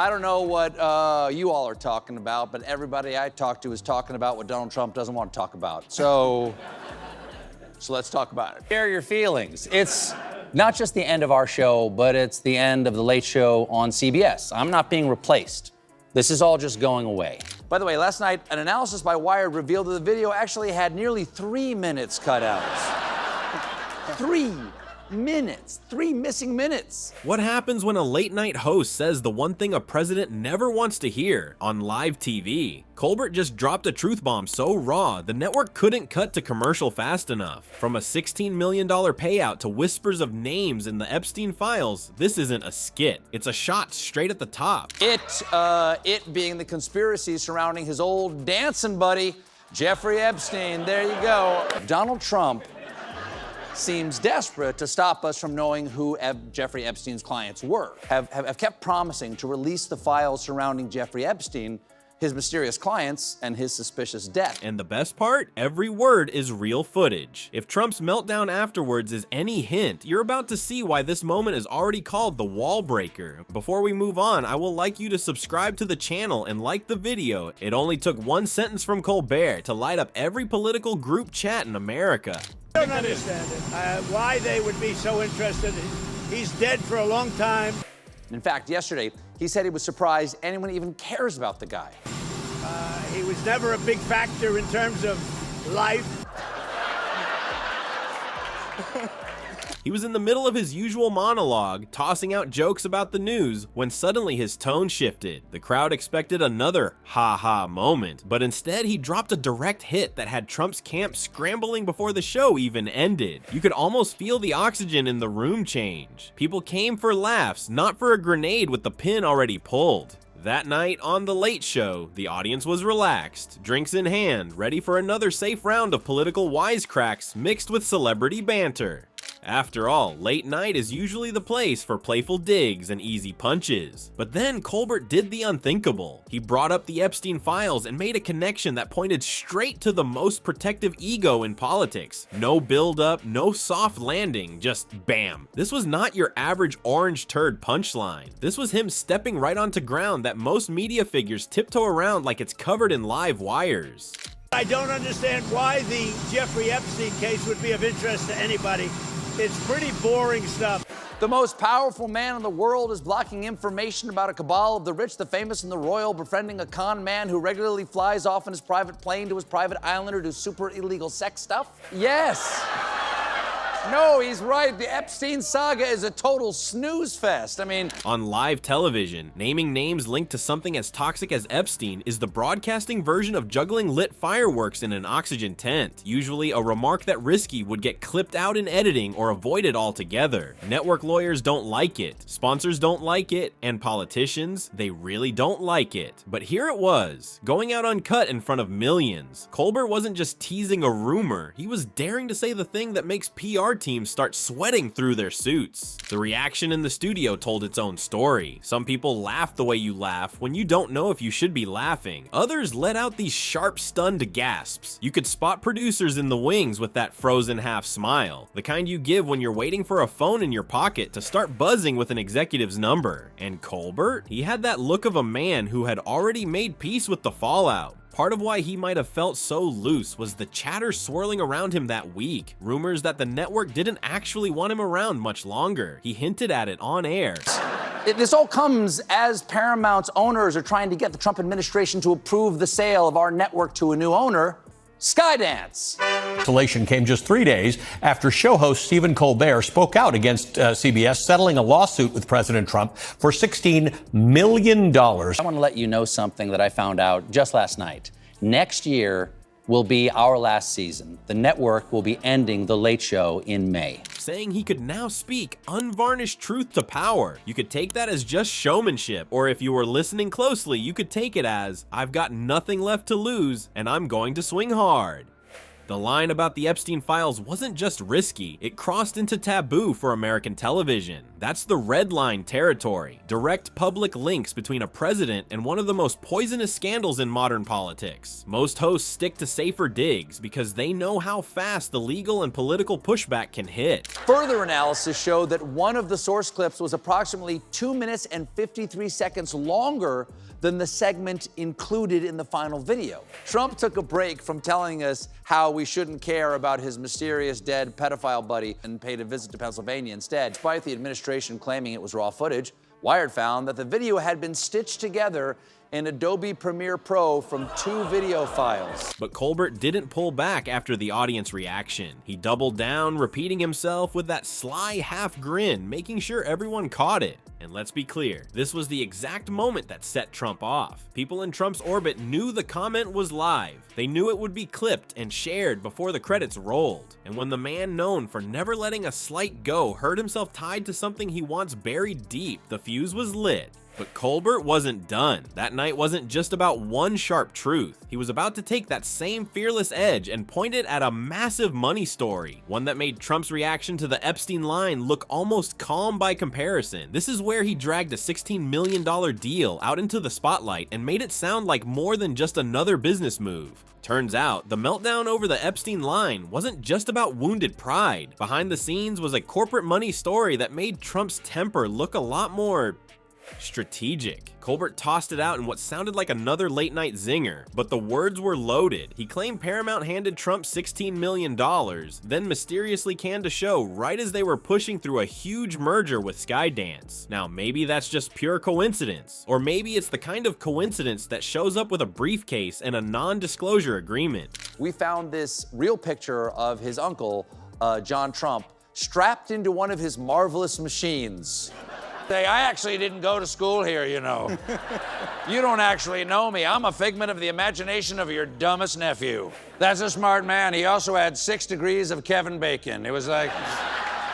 I don't know what you all are talking about, but everybody I talk to is talking about what Donald Trump doesn't want to talk about. So let's talk about it. Share your feelings. It's not just the end of our show, but it's the end of the Late Show on CBS. I'm not being replaced. This is all just going away. By the way, last night, an analysis by Wired revealed that the video actually had nearly 3 minutes cut out. 3 minutes. 3 missing minutes. What happens when a late-night host says the one thing a president never wants to hear on live TV? Colbert just dropped a truth bomb so raw, the network couldn't cut to commercial fast enough. From a $16 million payout to whispers of names in the Epstein files, this isn't a skit. It's a shot straight at the top. It being the conspiracy surrounding his old dancing buddy, Jeffrey Epstein. There you go. Donald Trump seems desperate to stop us from knowing who Jeffrey Epstein's clients were. Have kept promising to release the files surrounding Jeffrey Epstein, his mysterious clients, and his suspicious death. And the best part? Every word is real footage. If Trump's meltdown afterwards is any hint, you're about to see why this moment is already called the wall breaker. Before we move on, I will like you to subscribe to the channel and like the video. It only took one sentence from Colbert to light up every political group chat in America. I don't understand it. Why they would be so interested. He's dead for a long time. In fact, yesterday, he said he was surprised anyone even cares about the guy. He was never a big factor in terms of life. He was in the middle of his usual monologue, tossing out jokes about the news, when suddenly his tone shifted. The crowd expected another ha-ha moment, but instead he dropped a direct hit that had Trump's camp scrambling before the show even ended. You could almost feel the oxygen in the room change. People came for laughs, not for a grenade with the pin already pulled. That night on The Late Show, the audience was relaxed, drinks in hand, ready for another safe round of political wisecracks mixed with celebrity banter. After all, late night is usually the place for playful digs and easy punches. But then Colbert did the unthinkable. He brought up the Epstein files and made a connection that pointed straight to the most protective ego in politics. No build-up, no soft landing, just bam. This was not your average orange turd punchline. This was him stepping right onto ground that most media figures tiptoe around like it's covered in live wires. I don't understand why the Jeffrey Epstein case would be of interest to anybody. It's pretty boring stuff. The most powerful man in the world is blocking information about a cabal of the rich, the famous, and the royal, befriending a con man who regularly flies off in his private plane to his private island or do super illegal sex stuff? Yes. No, he's right. The Epstein saga is a total snooze fest. I mean, on live television, naming names linked to something as toxic as Epstein is the broadcasting version of juggling lit fireworks in an oxygen tent. Usually, a remark that risky would get clipped out in editing or avoided altogether. Network lawyers don't like it, sponsors don't like it, and politicians, they really don't like it. But here it was, going out uncut in front of millions. Colbert wasn't just teasing a rumor, he was daring to say the thing that makes PR teams start sweating through their suits. The reaction in the studio told its own story. Some people laughed the way you laugh when you don't know if you should be laughing. Others let out these sharp, stunned gasps. You could spot producers in the wings with that frozen half smile, the kind you give when you're waiting for a phone in your pocket to start buzzing with an executive's number. And Colbert? He had that look of a man who had already made peace with the fallout. Part of why he might have felt so loose was the chatter swirling around him that week. Rumors that the network didn't actually want him around much longer. He hinted at it on air. This all comes as Paramount's owners are trying to get the Trump administration to approve the sale of our network to a new owner, Skydance. Cancellation came just 3 days after show host Stephen Colbert spoke out against CBS, settling a lawsuit with President Trump for $16 million. I want to let you know something that I found out just last night. Next year will be our last season. The network will be ending The Late Show in May. Saying he could now speak unvarnished truth to power. You could take that as just showmanship, or if you were listening closely, you could take it as, I've got nothing left to lose, and I'm going to swing hard. The line about the Epstein files wasn't just risky, it crossed into taboo for American television. That's the red line territory. Direct public links between a president and one of the most poisonous scandals in modern politics. Most hosts stick to safer digs because they know how fast the legal and political pushback can hit. Further analysis showed that one of the source clips was approximately 2 minutes and 53 seconds longer than the segment included in the final video. Trump took a break from telling us how we shouldn't care about his mysterious dead pedophile buddy and paid a visit to Pennsylvania instead. Despite the administration claiming it was raw footage, Wired found that the video had been stitched together in Adobe Premiere Pro from 2 video files. But Colbert didn't pull back after the audience reaction. He doubled down, repeating himself with that sly half grin, making sure everyone caught it. And let's be clear, this was the exact moment that set Trump off. People in Trump's orbit knew the comment was live. They knew it would be clipped and shared before the credits rolled. And when the man known for never letting a slight go heard himself tied to something he wants buried deep, the fuse was lit. But Colbert wasn't done. That night wasn't just about one sharp truth. He was about to take that same fearless edge and point it at a massive money story, one that made Trump's reaction to the Epstein line look almost calm by comparison. This is where he dragged a $16 million deal out into the spotlight and made it sound like more than just another business move. Turns out, the meltdown over the Epstein line wasn't just about wounded pride. Behind the scenes was a corporate money story that made Trump's temper look a lot more strategic. Colbert tossed it out in what sounded like another late night zinger, but the words were loaded. He claimed Paramount handed Trump $16 million, then mysteriously canned a show right as they were pushing through a huge merger with Skydance. Now, maybe that's just pure coincidence, or maybe it's the kind of coincidence that shows up with a briefcase and a non-disclosure agreement. We found this real picture of his uncle, John Trump, strapped into one of his marvelous machines. Say, I actually didn't go to school here, you know. You don't actually know me. I'm a figment of the imagination of your dumbest nephew. That's a smart man. He also had 6 degrees of Kevin Bacon. It was like,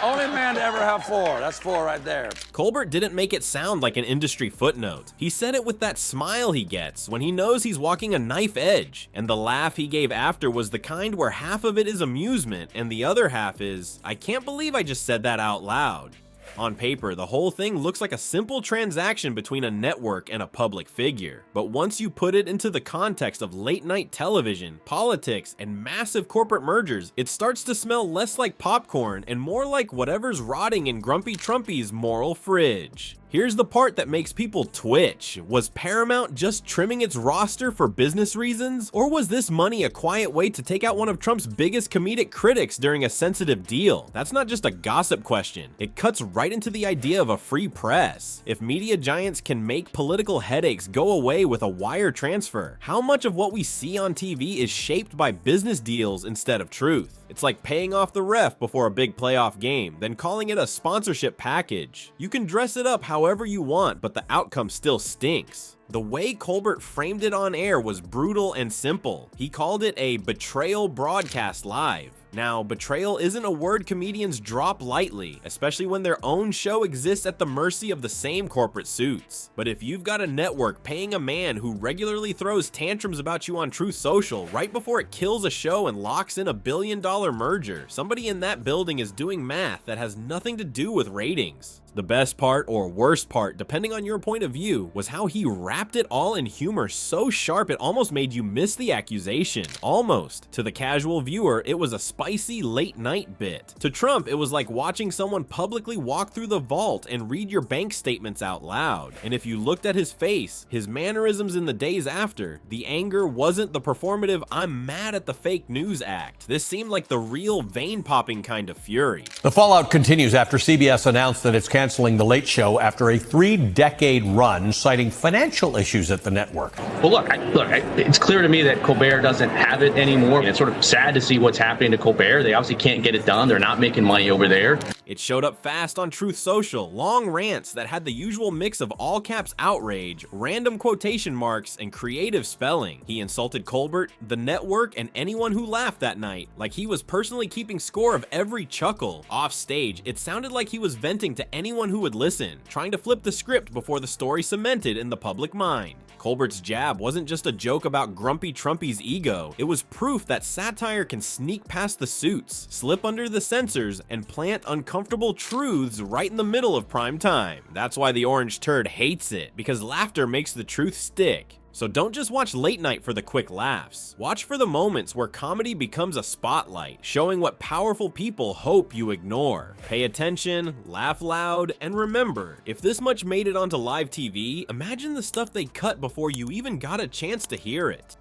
only man to ever have 4. That's 4 right there. Colbert didn't make it sound like an industry footnote. He said it with that smile he gets when he knows he's walking a knife edge. And the laugh he gave after was the kind where half of it is amusement and the other half is, I can't believe I just said that out loud. On paper, the whole thing looks like a simple transaction between a network and a public figure. But once you put it into the context of late-night television, politics, and massive corporate mergers, it starts to smell less like popcorn and more like whatever's rotting in Grumpy Trumpy's moral fridge. Here's the part that makes people twitch. Was Paramount just trimming its roster for business reasons? Or was this money a quiet way to take out one of Trump's biggest comedic critics during a sensitive deal? That's not just a gossip question. It cuts right into the idea of a free press. If media giants can make political headaches go away with a wire transfer, how much of what we see on TV is shaped by business deals instead of truth? It's like paying off the ref before a big playoff game, then calling it a sponsorship package. You can dress it up however you want, but the outcome still stinks. The way Colbert framed it on air was brutal and simple. He called it a betrayal broadcast live. Now, betrayal isn't a word comedians drop lightly, especially when their own show exists at the mercy of the same corporate suits. But if you've got a network paying a man who regularly throws tantrums about you on Truth Social right before it kills a show and locks in a $1 billion merger, somebody in that building is doing math that has nothing to do with ratings. The best part, or worst part, depending on your point of view, was how he wrapped it all in humor so sharp it almost made you miss the accusation. Almost. To the casual viewer, it was a spicy late night bit. To Trump, it was like watching someone publicly walk through the vault and read your bank statements out loud. And if you looked at his face, his mannerisms in the days after, the anger wasn't the performative I'm mad at the fake news act. This seemed like the real vein-popping kind of fury. The fallout continues after CBS announced that it's canceling The Late Show after a 3-decade run, citing financial issues at the network. Well, look, it's clear to me that Colbert doesn't have it anymore. And it's sort of sad to see what's happening to Colbert. They obviously can't get it done. They're not making money over there. It showed up fast on Truth Social, long rants that had the usual mix of all caps outrage, random quotation marks, and creative spelling. He insulted Colbert, the network, and anyone who laughed that night, like he was personally keeping score of every chuckle. Off stage, it sounded like he was venting to anyone who would listen, trying to flip the script before the story cemented in the public mind. Colbert's jab wasn't just a joke about Grumpy Trumpy's ego, it was proof that satire can sneak past the suits, slip under the censors, and plant uncomfortable truths right in the middle of prime time. That's why the orange turd hates it, because laughter makes the truth stick. So don't just watch late night for the quick laughs. Watch for the moments where comedy becomes a spotlight, showing what powerful people hope you ignore. Pay attention, laugh loud, and remember, if this much made it onto live TV, imagine the stuff they cut before you even got a chance to hear it.